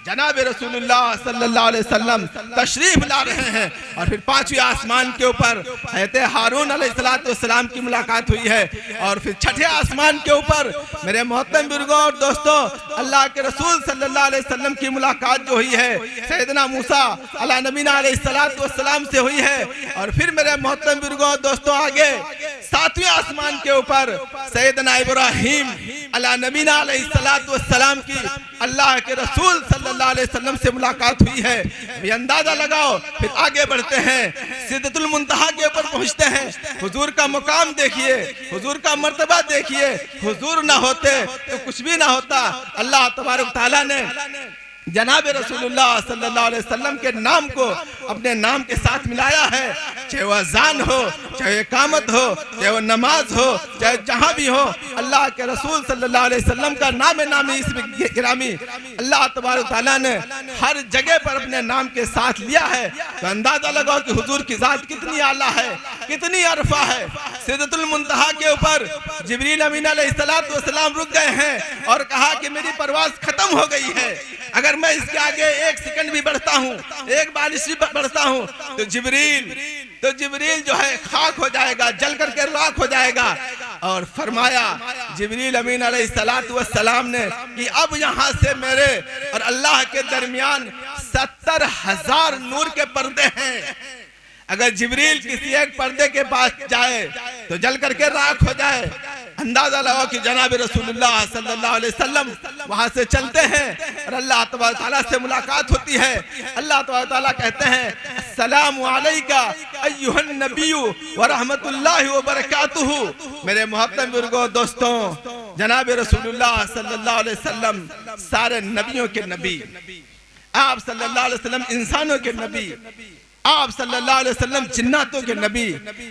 जनाब रसूलुल्लाह सल्लल्लाहु अलैहि वसल्लम तशरीफ ला रहे हैं और फिर पांचवी आसमान के ऊपर हज़रत हारून अलैहिस्सलाम की मुलाकात हुई है और फिर छठे आसमान के ऊपर मेरे मोहतरम बुजुर्गों और दोस्तों अल्लाह के रसूल सल्लल्लाहु अलैहि वसल्लम की मुलाकात जो हुई है सैयदना मूसा अला नबीना अलैहिस्सलाम से हुई है और फिर मेरे मोहतरम बुजुर्गों और दोस्तों आगे सातवें आसमान के ऊपर सैयदना इब्राहीम अला नबीना अलैहिस्सलाम की अल्लाह के रसूल सल्लल्लाहु अलैहि वसल्लम से मुलाकात हुई है। अभी अंदाजा लगाओ, फिर आगे बढ़ते हैं, सिदरतुल मुंतहा के ऊपर पहुंचते हैं। हुजूर का मुकाम देखिए, हुजूर का मर्तबा देखिए, हुजूर ना होते तो कुछ भी ना होता। अल्लाह तबारक तआला ने जनाब रसूलुल्लाह सल्लल्लाहु अलैहि वसल्लम के नाम को अपने नाम के साथ मिलाया है, चाहे वो अज़ान हो, चाहे इकामत हो, चाहे वो नमाज हो, चाहे जहाँ भी हो, अल्लाह के रसूल सल्लल्लाहु अलैहि वसल्लम का नाम नामी इसमें गिरामी अल्लाह तबारक तआला ने हर जगह पर अपने नाम के साथ लिया है। तो अंदाजा लगाओ कि हुजूर की ज़ात कितनी आला है, कितनी अरफा है। सिदरतुल मुंतहा के ऊपर जिब्रील अमीन अलैहिस्सलाम रुक गए हैं और कहा कि मेरी परवाज़ खत्म हो गई है, अगर मैं इसके आगे एक सेकंड भी बढ़ता हूँ, एक बारिश भी बढ़ता हूँ तो जिब्रील जो है खाक हो जाएगा, जल करके राख हो जाएगा। और फरमाया जिब्रील अमीन अलैहिस्सलाम ने कि अब यहाँ से मेरे और अल्लाह के दरमियान 70,000 नूर के पर्दे हैं, अगर जिब्रील किसी एक पर्दे के पास जाए तो जल करके राख हो जाए। अंदाजा लगाओ कि जनाब रसूलुल्लाह सल्लल्लाहु अलैहि वसल्लम वहां से चलते हैं और अल्लाह तबारक तआला से मुलाकात होती है। अल्लाह तबारक तआला कहते हैं अस्सलामु अलैका अय्युहन नबिय्यु व रहमतुल्लाहि व बरकातुहू। मेरे मोहतरम बुजुर्गों दोस्तों, जनाब रसूलुल्लाह सल्लल्लाहु अलैहि वसल्लम सारे नबियों के नबी, आप सल्लल्लाहु अलैहि वसल्लम इंसानों के नबी, आप सल्लल्लाहु अलैहि वसल्लम जिन्नातों के नबी,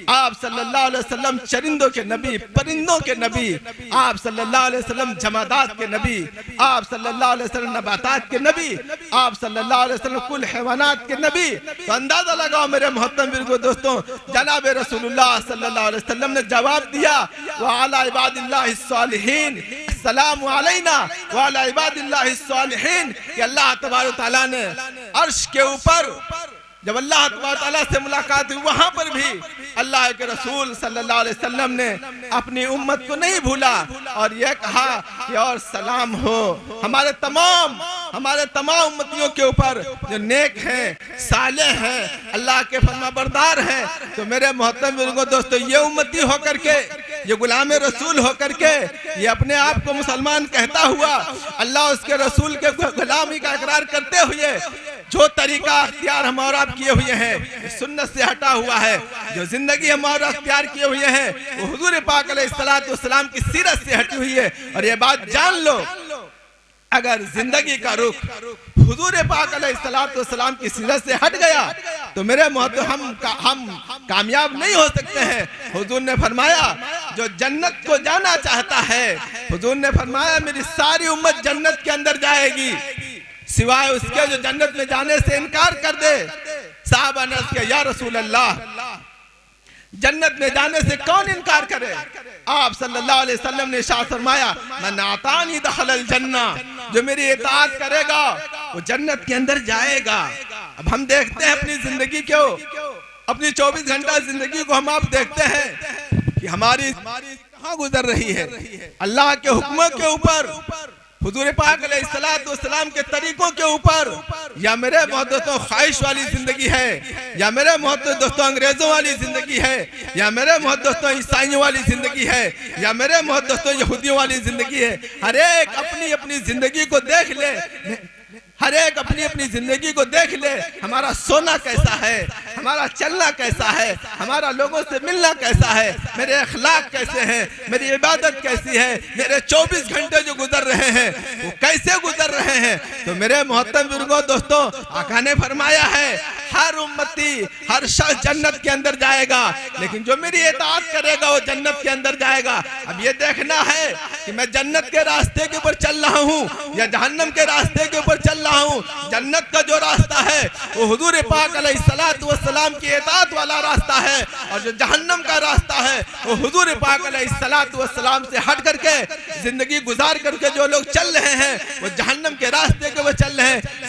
आप सल्लल्लाहु अलैहि वसल्लम चरिंदों के नबी, परिंदों के नबी, आप सल्लल्लाहु अलैहि वसल्लम जमादात के नबी, आप सल्लल्लाहु अलैहि वसल्लम नबातात के नबी, आप सल्लल्लाहु अलैहि वसल्लम कुल हैवानात के नबी। तो अंदाजा लगाओ मेरे मोहतरम बुजुर्गों दोस्तों, जनाब रसूलुल्लाह सल्लल्लाहु अलैहि वसल्लम ने जवाब दिया व अला इबादिल्लाहिस सालिहीन अस्सलामु अलैना व अला इबादिल्लाहिस सालिहीन कि अल्लाह तबारक तआला ने अर्श के ऊपर जब अल्लाह तआला से मुलाकात हुई वहां पर भी अल्लाह के रसूल सल्लल्लाहु अलैहि वसल्लम ने अपनी उम्मत को नहीं भूला और यह कहा कि और सलाम हो हमारे तमाम उम्मतियों के ऊपर जो नेक हैं, सालेह हैं, अल्लाह के फरमाबरदार हैं। तो मेरे मोहतरम बुजुर्गों दोस्तों, ये उम्मती होकर के, ये गुलाम रसूल होकर के, ये अपने आप को मुसलमान कहता हुआ अल्लाह उसके रसूल के गुलामी का इकरार करते हुए जो तरीका अख्तियार हम और आप किए हुए हैं सुन्नत से हटा हुआ है, जो जिंदगी हम और अख्तियार किए हुए हैं वो हुजूर पाक अलैहिस्सलाम की सीरत से हटी हुई है। और ये बात जान लो, अगर जिंदगी का रुख हुजूर पाक अलैहिस्सलाम की सीरत से हट गया तो मेरे मोहतरम हम कामयाब नहीं हो सकते हैं। हुजूर ने फरमाया जो जन्नत को जाना चाहता है, हुजूर ने फरमाया मेरी सारी उम्मत जन्नत के अंदर जाएगी सिवाय उसके जो जन्नत में जाने से इनकार कर दे। साहबा ने अर्ज़ किया या रसूल अल्लाह, जन्नत में जाने से कौन इनकार करे? आप सल्लल्लाहु अलैहि वसल्लम ने इरशाद फरमाया मन आतानी दखलल जन्ना, जो मेरी इताअत करेगा वो जन्नत के अंदर जाएगा। अब हम देखते हैं अपनी जिंदगी को, अपनी 24 घंटा जिंदगी को हम आप देखते हैं कि हमारी कहाँ गुजर रही है। अल्लाह के हुक्मों के ऊपर, हुजूर पाक अलैहिस्सलाम के तरीकों के ऊपर, या मेरे दोस्तों ख्वाहिश वाली जिंदगी है, या मेरे दोस्तों अंग्रेजों वाली जिंदगी है, या मेरे दोस्तों ईसाइयों वाली जिंदगी है, या मेरे दोस्तों यहूदियों वाली जिंदगी है। हर एक अपनी अपनी जिंदगी को देख ले, हर एक अपनी अपनी जिंदगी को देख ले, हमारा सोना कैसा है, हमारा चलना कैसा है, हमारा लोगों से मिलना कैसा है, मेरे अखलाक कैसे हैं, मेरी इबादत कैसी है, मेरे 24 घंटे जो गुजर रहे हैं वो कैसे गुजर रहे हैं। तो मेरे मोहतरम बुजुर्गों दोस्तों, आका ने फरमाया है हर उम्मती, हर शख्स जन्नत के अंदर जाएगा, लेकिन जो मेरी इताअत करेगा वो जन्नत के अंदर जाएगा। अब ये देखना है कि मैं जन्नत के रास्ते के ऊपर चल रहा हूँ या जहन्नम के रास्ते के ऊपर चल रहा हूँ। जन्नत का जो रास्ता है वो हुजूर पाक अलैहिस्सलाम की इताअत वाला रास्ता है, और जो जहन्नम का रास्ता है वो हुजूर पाक अलैहिस्सलाम से हट करके जिंदगी गुजार करके जो लोग चल रहे हैं वो जहन्नम के रास्ते के वो चल रहे हैं।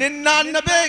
99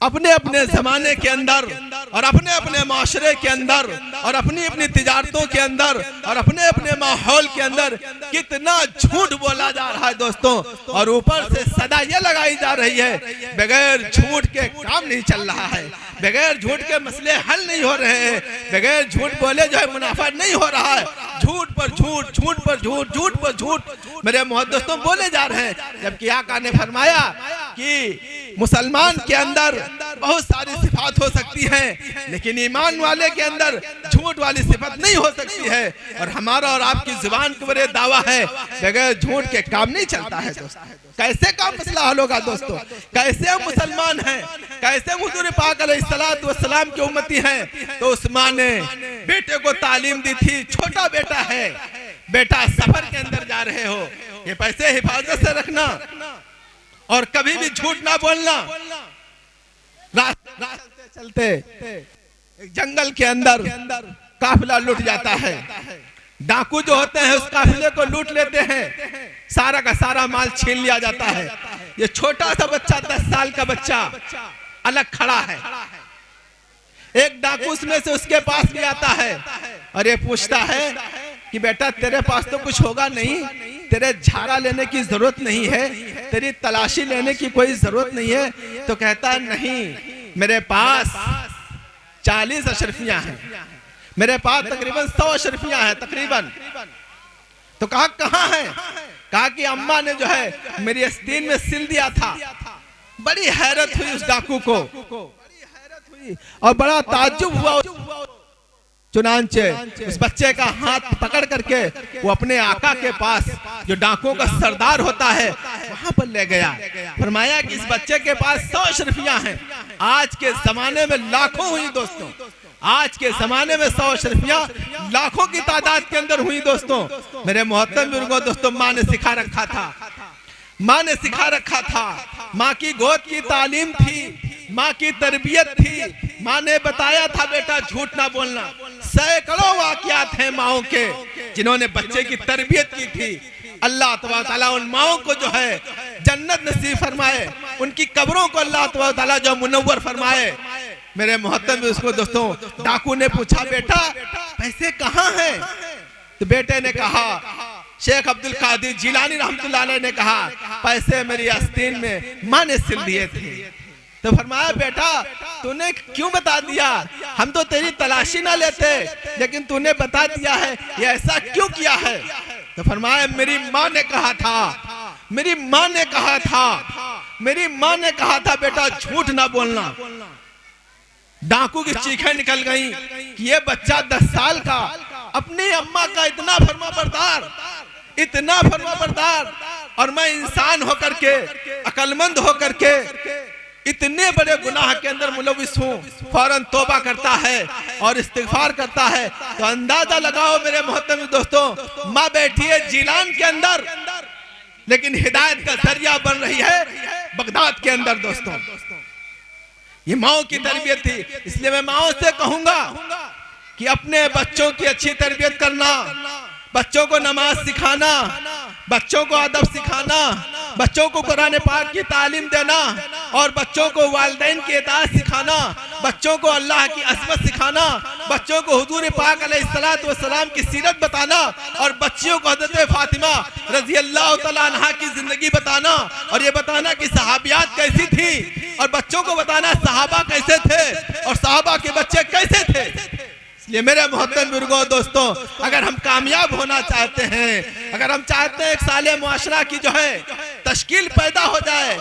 अपने अपने ज़माने के अंदर और अपने अपने माशरे के अंदर और अपनी अपनी तिजारतों के अंदर और अपने अपने माहौल के अंदर कितना झूठ बोला जा रहा है दोस्तों, और ऊपर से सदा ये लगाई जा रही है बगैर झूठ के काम नहीं चल रहा है, बगैर झूठ के मसले हल नहीं हो रहे हैं, बगैर झूठ बोले जो है मुनाफा नहीं हो रहा है, झूठ पर झूठ, झूठ पर झूठ, झूठ पर झूठ मेरे मोहब्बत दोस्तों बोले जा रहे हैं। जबकि आका ने फरमाया कि मुसलमान के अंदर बहुत सारी सिफात हो सकती हैं, लेकिन ईमान वाले के अंदर झूठ वाली सिफत नहीं हो सकती है। और हमारा और आपकी जुबान के ऊपर दावा है बगैर झूठ के काम नहीं चलता है दोस्तों। कैसे काम मसला हल होगा दोस्तों? कैसे हम मुसलमान हैं, कैसे हुजूर पाक अलैहिस्सलातु वस्सलाम की उम्मती हैं? तो उस्मान ने बेटे को तालीम दी थी, छोटा बेटा है, बेटा सफर के अंदर जा रहे हो, ये पैसे हिफाजत से रखना और कभी भी झूठ ना बोलना। रास्ते चलते एक जंगल के अंदर काफिला लूट जाता है, डाकू जो होते हैं उस काफिले को लूट लेते हैं, सारा का सारा माल छीन लिया जाता है। ये छोटा सा बच्चा 10 साल का बच्चा अलग खड़ा है, एक डाकू उसमें से उसके पास भी आता है और ये पूछता है कि बेटा तेरे पास तो कुछ होगा नहीं, तेरे झाड़ा लेने की जरूरत नहीं है, तेरी तलाशी लेने की कोई जरूरत नहीं है। तो कहता है नहीं, मेरे पास 40 अशरफियां हैं, मेरे पास तकरीबन 100 अशरफियां हैं तकरीबन। तो कहा कहाँ है? कहा कि अम्मा ने जो है मेरी आस्तीन में सिल दिया था। बड़ी हैरत हुई उस डाकू को, और बड़ा ताज्जुब हुआ। चुनांचे उस बच्चे का हाथ पकड़ करके वो अपने आका के पास जो डाकुओं का सरदार होता है वहां पर ले गया। फरमाया कि इस बच्चे के पास 100 अशरफियां हैं। आज के जमाने में लाखों हुई दोस्तों, आज के जमाने में 100 अशरफियां लाखों की तादाद के अंदर हुई दोस्तों। मेरे मोहतरम बुजुर्गों दोस्तों, माँ ने सिखा रखा था, माँ ने सिखा रखा था, माँ की गोद की तालीम थी, माँ की तरबियत थी। माँ ने बताया था बेटा झूठ ना बोलना। सैकड़ों वाकयात हैं माओं के जिन्होंने बच्चे की तरबियत की थी। अल्लाह तबारक तआला उन माओं को जो है जन्नत नसीब फरमाए, उनकी कब्रों को अल्लाह तबारक तआला जो मुनव्वर फरमाए। मेरे मोहतरम उसको दोस्तों, डाकू ने पूछा बेटा पैसे कहाँ हैं? तो बेटे ने कहा, शेख अब्दुल कादिर जिलानी रहमतुल्लाह अलैह ने कहा पैसे मेरी आस्तीन में माँ ने सिल दिए थे। तो फरमाया बेटा तूने क्यों बता दिया? हम तो तेरी तलाशी ना लेते, लेकिन तूने बता दिया है, ये ऐसा क्यों किया है? तो फरमाया मेरी माँ ने कहा था, मेरी माँ ने कहा था, मेरी माँ ने कहा था बेटा झूठ ना बोलना। डाकू की चीखें निकल गईं कि ये बच्चा 10 साल का अपनी अम्मा का इतना फरमाबरदार, इतना फरमाबरदार, और मैं इंसान होकर के, अक्लमंद होकर के इतने बड़े गुनाह के अंदर मुलविस हूँ, फौरन तौबा करता है और इस्तिगफार करता है। तो अंदाजा लगाओ मेरे मोहतरम दोस्तों, माँ बैठी है जिलान के अंदर, लेकिन हिदायत का जरिया बन रही है बगदाद के अंदर दोस्तों। ये माओ की तरबियत थी। इसलिए मैं माओ से कहूंगा कि अपने बच्चों की अच्छी तरबियत करना, बच्चों को नमाज सिखाना, बच्चों को अदब सिखाना, बच्चों को कुरान पाक की तालीम देना, और बच्चों को वालिदैन की इताअत सिखाना, बच्चों को अल्लाह की अज़मत सिखाना, बच्चों को हुजूर पाक अलैहिस्सलातु वस्सलाम की सीरत बताना, और बच्चियों को हज़रत फातिमा रज़ी अल्लाह तआला अन्हा की जिंदगी बताना, और ये बताना कि सहाबियात कैसी थी, और बच्चों को बताना सहाबा कैसे थे और सहाबा के बच्चे कैसे थे। ये मेरे मोहतरम बुजुर्गों दोस्तों, अगर हम कामयाब होना चाहते हैं, अगर हम चाहते हैं एक साले मुआशरा की जो है तश्कील पैदा हो जाए,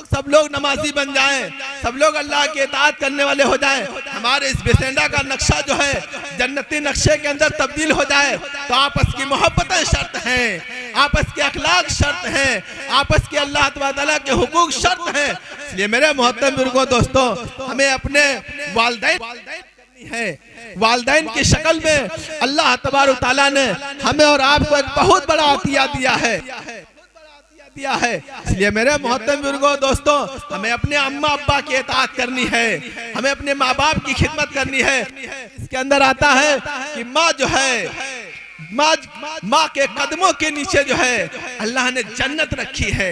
सब लोग नमाजी बन जाएं, सब लोग अल्लाह की इताअत करने वाले हो जाएं, हमारे इस बेसेंडा का नक्शा जो है जन्नती नक्शे के अंदर तब्दील हो जाए, तो आपस की मोहब्बतें शर्त हैं, आपस के अखलाक शर्त हैं, आपस के अल्लाह तआला के हुकूक शर्त हैं। इसलिए मेरे मोहतरम बुजुर्गों दोस्तों, हमें अपने वालिदैन की शक्ल में अल्लाह तबारक तआला ने हमें और आपको एक बहुत बड़ा अतिया दिया है। इसलिए मेरे मोहतरम बुजुर्गों दोस्तों, हमें अपने अम्मा अब्बा की इताअत करनी है, हमें अपने माँ बाप की खिदमत करनी है। इसके अंदर आता है कि माँ जो है, माँ के कदमों के नीचे जो है अल्लाह ने जन्नत रखी है।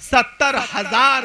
70,000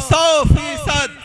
100%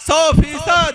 100%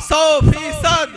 100%